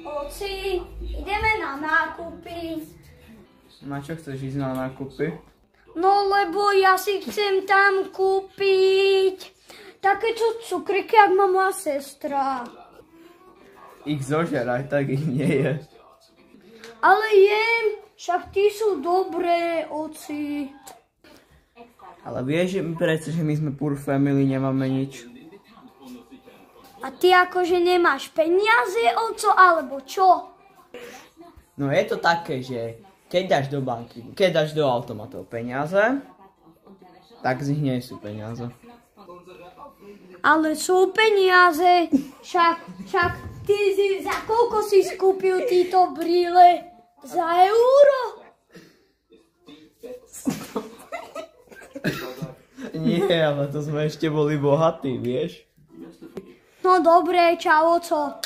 Oci, ideme na nákupy. Na čo chceš ísť na nákupy? No lebo ja si chcem tam kúpiť takéto cukriky, ak má moja sestra. Ich zožeraj, tak ich nie je. Ale jem, však tí sú dobré, oci. Ale vieš, že my sme poor family, nemáme nič. A ty akože nemáš peniaze, oco, alebo čo? No je to také, že keď dáš do banky, keď dáš do automatov peniaze, tak z nich nie sú peniaze. Ale sú peniaze, však ty za koľko si skúpil títo brýle? Za euro? Nie, ale to sme ešte boli bohatí, vieš? No dobre, čau, oco.